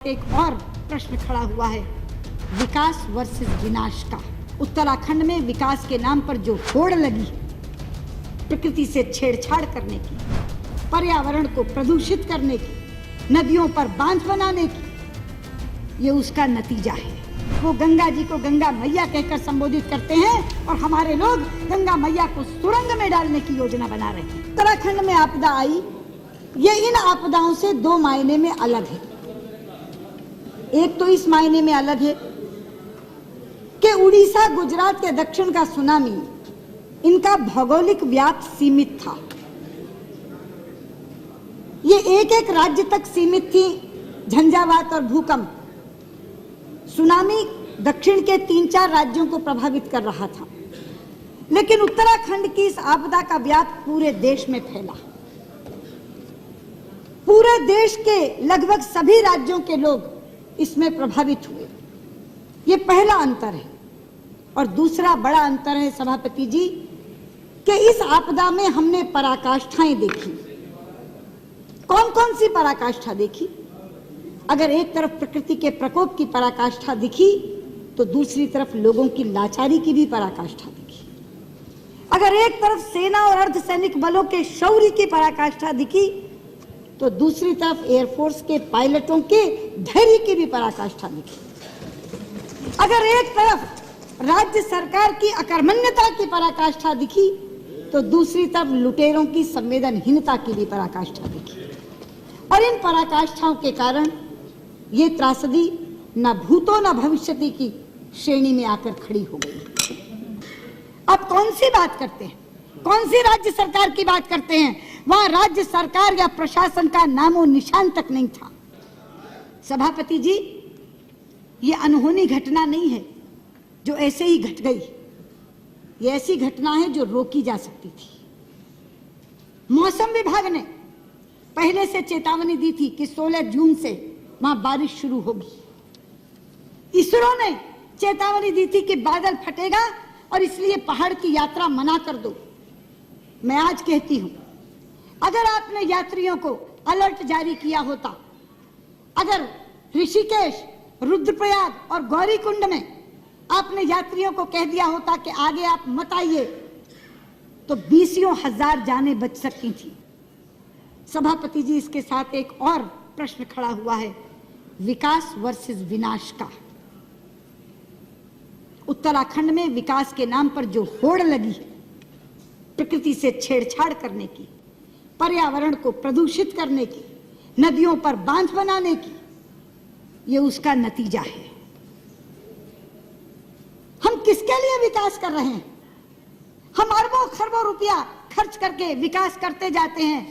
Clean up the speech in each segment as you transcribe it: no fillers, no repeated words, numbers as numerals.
एक और प्रश्न खड़ा हुआ है, विकास वर्सेस विनाश का। उत्तराखंड में विकास के नाम पर जो होड़ लगी, प्रकृति से छेड़छाड़ करने की, पर्यावरण को प्रदूषित करने की, नदियों पर बांध बनाने की, ये उसका नतीजा है। वो गंगा जी को गंगा मैया कहकर संबोधित करते हैं और हमारे लोग गंगा मैया को सुरंग में डालने की योजना बना रहे हैं। उत्तराखंड में आपदा आई, ये इन आपदाओं से दो मायने में अलग है। एक तो इस मायने में अलग है कि उड़ीसा गुजरात के दक्षिण का सुनामी, इनका भौगोलिक व्याप सीमित था। ये एक एक राज्य तक सीमित थी। झंझावात और भूकंप, सुनामी दक्षिण के 3-4 राज्यों को प्रभावित कर रहा था, लेकिन उत्तराखंड की इस आपदा का व्याप पूरे देश में फैला। पूरे देश के लगभग सभी राज्यों के लोग इसमें प्रभावित हुए। ये पहला अंतर है। और दूसरा बड़ा अंतर है सभापति जी कि इस आपदा में हमने पराकाष्ठाएं देखी। कौन कौन सी पराकाष्ठा देखी? अगर एक तरफ प्रकृति के प्रकोप की पराकाष्ठा दिखी, तो दूसरी तरफ लोगों की लाचारी की भी पराकाष्ठा दिखी। अगर एक तरफ सेना और अर्धसैनिक बलों के शौर्य की पराकाष्ठा दिखी, तो दूसरी तरफ एयरफोर्स के पायलटों के धैर्य की भी पराकाष्ठा दिखी। अगर एक तरफ राज्य सरकार की अकर्मण्यता की पराकाष्ठा दिखी, तो दूसरी तरफ लुटेरों की संवेदनहीनता की भी पराकाष्ठा दिखी। और इन पराकाष्ठाओं के कारण ये त्रासदी न भूतो न भविष्यति की श्रेणी में आकर खड़ी हो गई। अब कौन सी बात करते हैं? कौन सी राज्य सरकार की बात करते हैं? वहां राज्य सरकार या प्रशासन का नामो निशान तक नहीं था। सभापति जी, ये अनहोनी घटना नहीं है जो ऐसे ही घट गई। ये ऐसी घटना है जो रोकी जा सकती थी। मौसम विभाग ने पहले से चेतावनी दी थी कि 16 जून से वहां बारिश शुरू होगी। इसरो ने चेतावनी दी थी कि बादल फटेगा और इसलिए पहाड़ की यात्रा मना कर दो। मैं आज कहती हूं, अगर आपने यात्रियों को अलर्ट जारी किया होता, अगर ऋषिकेश, रुद्रप्रयाग और गौरीकुंड में आपने यात्रियों को कह दिया होता कि आगे आप मत आइए, तो 20 हजार जानें बच सकती थी। सभापति जी, इसके साथ एक और प्रश्न खड़ा हुआ है, विकास वर्सेस विनाश का। उत्तराखंड में विकास के नाम पर जो होड़ लगी है, प्रकृति से छेड़छाड़ करने की, पर्यावरण को प्रदूषित करने की, नदियों पर बांध बनाने की, ये उसका नतीजा है। हम किसके लिए विकास कर रहे हैं? हम अरबों खरबों रुपया खर्च करके विकास करते जाते हैं।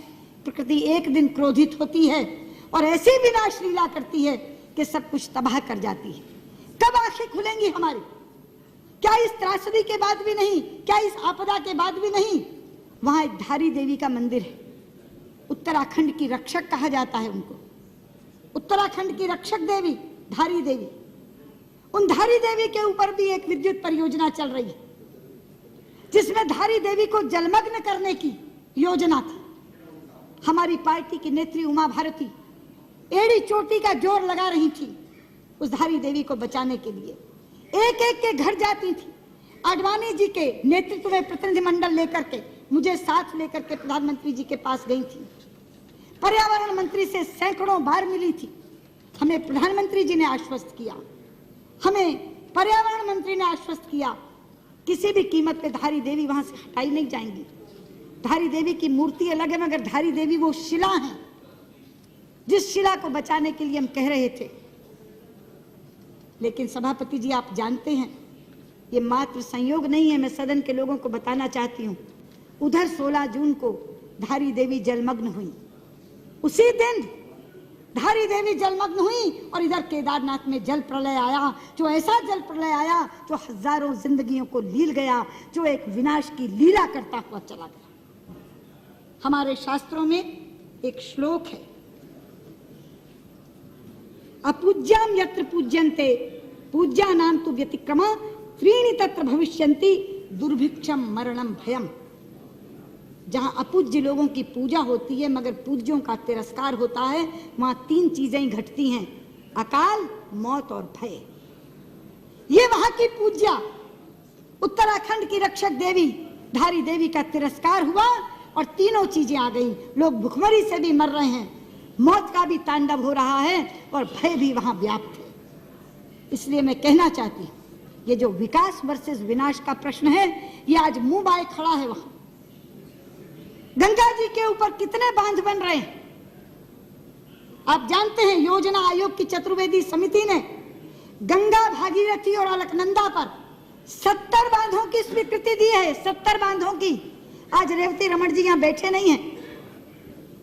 प्रकृति एक दिन क्रोधित होती है और ऐसी विनाश लीला करती है कि सब कुछ तबाह कर जाती है। कब आंखें खुलेंगी हमारी? क्या इस त्रासदी के बाद भी नहीं? क्या इस आपदा के बाद भी नहीं? वहां एक धारी देवी का मंदिर है। उत्तराखंड की रक्षक कहा जाता है उनको। उत्तराखंड की रक्षक देवी धारी देवी। उन धारी देवी के ऊपर भी एक विद्युत परियोजना चल रही है, जिसमें धारी देवी को जलमग्न करने की योजना थी। हमारी पार्टी की नेत्री उमा भारती एड़ी चोटी का जोर लगा रही थी उस धारी देवी को बचाने के लिए। एक एक के घर जाती थी। आडवाणी जी के नेतृत्व में प्रतिनिधिमंडल लेकर के, मुझे साथ लेकर के प्रधानमंत्री जी के पास गई थी। पर्यावरण मंत्री से सैकड़ों बार मिली थी। हमें प्रधानमंत्री जी ने आश्वस्त किया, हमें पर्यावरण मंत्री ने आश्वस्त किया, किसी भी कीमत पे धारी देवी वहां से हटाई नहीं जाएंगी। धारी देवी की मूर्ति अलग है, मगर धारी देवी वो शिला है जिस शिला को बचाने के लिए हम कह रहे थे। लेकिन सभापति जी, आप जानते हैं, ये मात्र संयोग नहीं है। मैं सदन के लोगों को बताना चाहती हूँ, उधर 16 जून को धारी देवी जलमग्न हुई। उसी दिन धारी देवी जलमग्न हुई और इधर केदारनाथ में जल प्रलय आया, जो ऐसा जल प्रलय आया जो हजारों जिंदगियों को लील गया, जो एक विनाश की लीला करता हुआ चला गया। हमारे शास्त्रों में एक श्लोक है, अपूज्याम यत्र पूज्यन्ते पूज्यानां तु व्यतिक्रमा त्रीणि तत्र भविष्यन्ति दुर्भिक्षम मरणम भयम। जहां अपूज्य लोगों की पूजा होती है मगर पूज्यों का तिरस्कार होता है, वहां तीन चीजें घटती हैं। अकाल, मौत और भय। ये वहां की पूज्या उत्तराखंड की रक्षक देवी धारी देवी का तिरस्कार हुआ और तीनों चीजें आ गई। लोग भुखमरी से भी मर रहे हैं, मौत का भी तांडव हो रहा है और भय भी वहां व्याप्त है। इसलिए मैं कहना चाहती हूं, ये जो विकास वर्सेस विनाश का प्रश्न है, ये आज मुंह बाए खड़ा है। वहां गंगा जी के ऊपर कितने बांध बन रहे हैं आप जानते हैं। योजना आयोग की चतुर्वेदी समिति ने गंगा, भागीरथी और अलकनंदा पर 70 बांधों की स्वीकृति दी है। 70 बांधों की। आज रेवती रमन जी यहां बैठे नहीं हैं,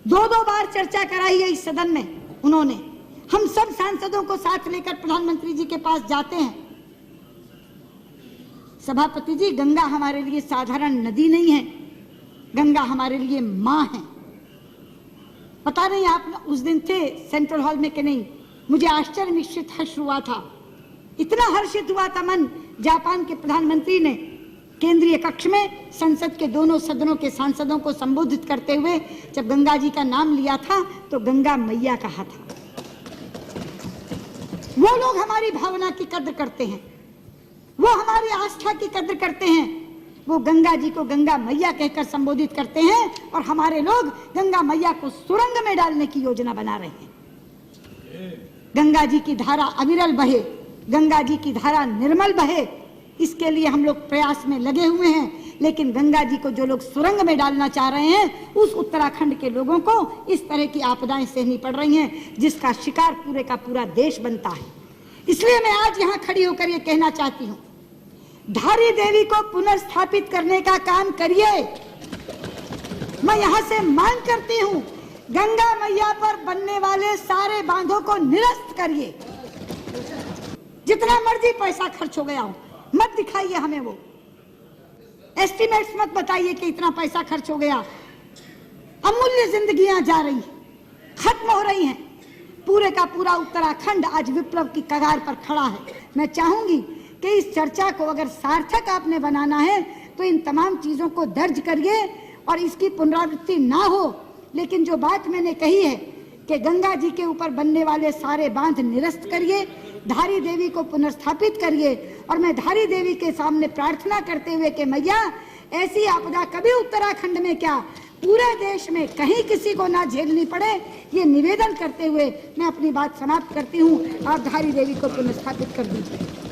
2-2 बार चर्चा कराई है इस सदन में उन्होंने। हम सब सांसदों को साथ लेकर प्रधानमंत्री जी के पास जाते हैं। सभापति जी, गंगा हमारे लिए साधारण नदी नहीं है, गंगा हमारे लिए मां है। पता नहीं आप उस दिन थे सेंट्रल हॉल में कि नहीं, मुझे आश्चर्य मिश्रित हर्ष हुआ था, इतना हर्षित हुआ था मन। जापान के प्रधानमंत्री ने केंद्रीय कक्ष में संसद के दोनों सदनों के सांसदों को संबोधित करते हुए जब गंगा जी का नाम लिया था तो गंगा मैया कहा था। वो लोग हमारी भावना की कद्र करते हैं, वो हमारी आस्था की कद्र करते हैं। वो गंगा जी को गंगा मैया कहकर संबोधित करते हैं और हमारे लोग गंगा मैया को सुरंग में डालने की योजना बना रहे हैं। गंगा जी की धारा अविरल बहे, गंगा जी की धारा निर्मल बहे, इसके लिए हम लोग प्रयास में लगे हुए हैं। लेकिन गंगा जी को जो लोग सुरंग में डालना चाह रहे हैं, उस उत्तराखंड के लोगों को इस तरह की आपदाएं सहनी पड़ रही हैं, जिसका शिकार पूरे का पूरा देश बनता है। इसलिए मैं आज यहाँ खड़ी होकर ये कहना चाहती हूँ, धारी देवी को पुनर्स्थापित करने का काम करिए। मैं यहाँ से मांग करती हूँ, गंगा मैया पर बनने वाले सारे बांधों को निरस्त करिए। जितना मर्जी पैसा खर्च हो गया हो, मत दिखाइए हमें वो एस्टिमेट्स, मत बताइए कि इतना पैसा खर्च हो गया। अमूल्य जिंदगियां जा रही, खत्म हो रही हैं। पूरे का पूरा उत्तराखंड आज विप्लव की कगार पर खड़ा है। मैं चाहूंगी कि इस चर्चा को अगर सार्थक आपने बनाना है तो इन तमाम चीजों को दर्ज करिए और इसकी पुनरावृत्ति ना हो। लेकिन जो बात मैंने कही है कि गंगा जी के ऊपर बनने वाले सारे बांध निरस्त करिए, धारी देवी को पुनर्स्थापित करिए। और मैं धारी देवी के सामने प्रार्थना करते हुए कि मैया, ऐसी आपदा कभी उत्तराखंड में क्या पूरे देश में कहीं किसी को ना झेलनी पड़े, ये निवेदन करते हुए मैं अपनी बात समाप्त करती हूँ। आप धारी देवी को पुनर्स्थापित कर दीजिए।